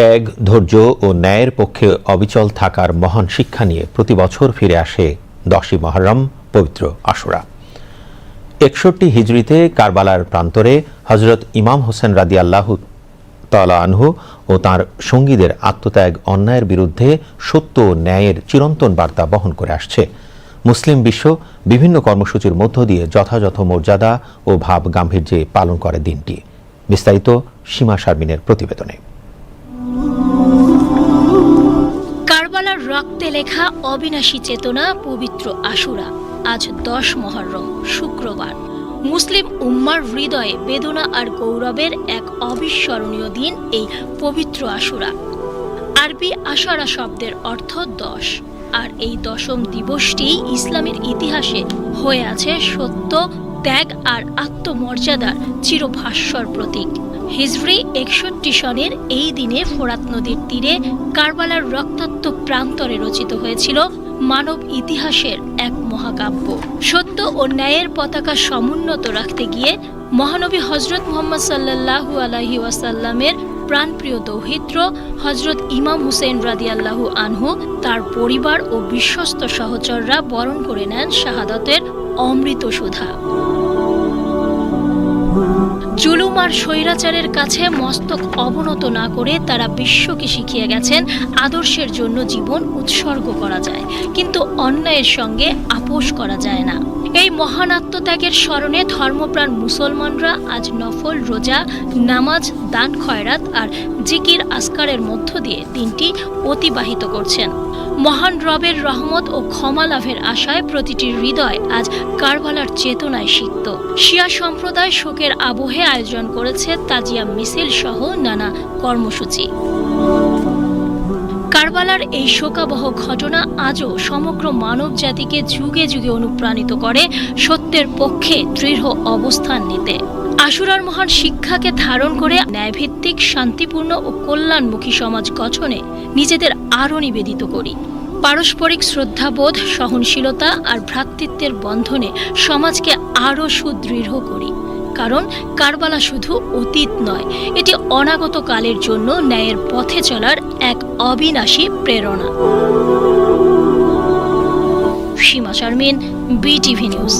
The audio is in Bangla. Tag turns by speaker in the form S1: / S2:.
S1: ত্যাগ, ধৈর্য ও ন্যায়ের পক্ষে অবিচল থাকার মহান শিক্ষা নিয়ে প্রতি বছর ফিরে আসে 10ই মুহররম, পবিত্র আশুরা। 61 হিজরিতে কারবালার প্রান্তরে হযরত ইমাম হোসেন রাদিয়াল্লাহু তাআলা আনহু ও তাঁর সঙ্গীদের আত্মত্যাগ অন্যায়ের বিরুদ্ধে সত্য ও ন্যায়ের চিরন্তন বার্তা বহন করে আসছে। মুসলিম বিশ্ব বিভিন্ন কর্মসূচির মধ্য দিয়ে যথাযথ মর্যাদা ও ভাব গাম্ভীর্যে পালন করে দিনটি। বিস্তারিত সীমা শারমিনের প্রতিবেদনে।
S2: কারবালার রক্তে লেখা অবিনাশী চেতনা পবিত্র আশুরা। আজ 10 মুহররম, শুক্রবার। মুসলিম উম্মার হৃদয়ে বেদনা আর গৌরবের এক অবিস্মরণীয় দিন এই পবিত্র আশুরা। আরবি আশারা শব্দের অর্থ 10, আর এই 10ম দিবসটি ইসলামের ইতিহাসে হয়ে আছে সত্য, ত্যাগ আর আত্মমর্যাদার চিরভাস্বর প্রতীক। হিজরি 61 সনের এই দিনে ফোরাত নদীর তীরে কারবালার রক্তাক্ত প্রান্তরে রচিত হয়েছিল মানব ইতিহাসের এক মহাকাব্য। সত্য ও ন্যায়ের পতাকা সমুন্নত রাখতে গিয়ে মহানবী হযরত মুহাম্মদ সাল্লাল্লাহু আলাইহি ওয়াসাল্লামের প্রাণপ্রিয় দৌহিত্র হযরত ইমাম হুসেন রাদিয়াল্লাহু আনহু, তার পরিবার ও বিশ্বস্ত সহচররা বরণ করে নেন শাহাদাতের অমৃত সুধা। জুলুম আর স্বৈরাচারের কাছে মস্তক অবনত না করে তারা বিশ্বকে শিখিয়ে গেছেন আদর্শের জন্য জীবন উৎসর্গ করা যায়, কিন্তু অন্যায়ের সঙ্গে আপোষ করা যায় না। এই মহান আত্মত্যাগের স্মরণে ধর্মপ্রাণ মুসলমানরা আজ নফল রোজা, নামাজ, দান খয়রাত আর জিকির আসকারের মধ্য দিয়ে দিনটি অতিবাহিত করছেন। মহান রবের রহমত ও ক্ষমা লাভের আশায় প্রতিটি হৃদয় আজ কারবালার চেতনায় সিক্ত। শিয়া সম্প্রদায় শোকের আবহে আয়োজন করেছে তাজিয়া মিছিল সহ নানা কর্মসূচি। কারবালার এই শোকাবহ ঘটনা আজও সমগ্র মানব জাতিকে যুগে যুগে অনুপ্রাণিত করে সত্যের পক্ষে দৃঢ় অবস্থান নিতে। আশুরার মহান শিক্ষাকে ধারণ করে ন্যায়ভিত্তিক, শান্তিপূর্ণ ও কল্যাণমুখী সমাজ গঠনে নিজেদের আরও নিবেদিত করি। পারস্পরিক শ্রদ্ধাবোধ, সহনশীলতা আর ভ্রাতৃত্বের বন্ধনে সমাজকে আরও সুদৃঢ় করি। কারণ কারবালা শুধু অতীত নয়, এটি অনাগত কালের জন্য ন্যায়ের পথে চলার এক অবিনাশী প্রেরণা। সীমা শারমিন, বিটিভি নিউজ।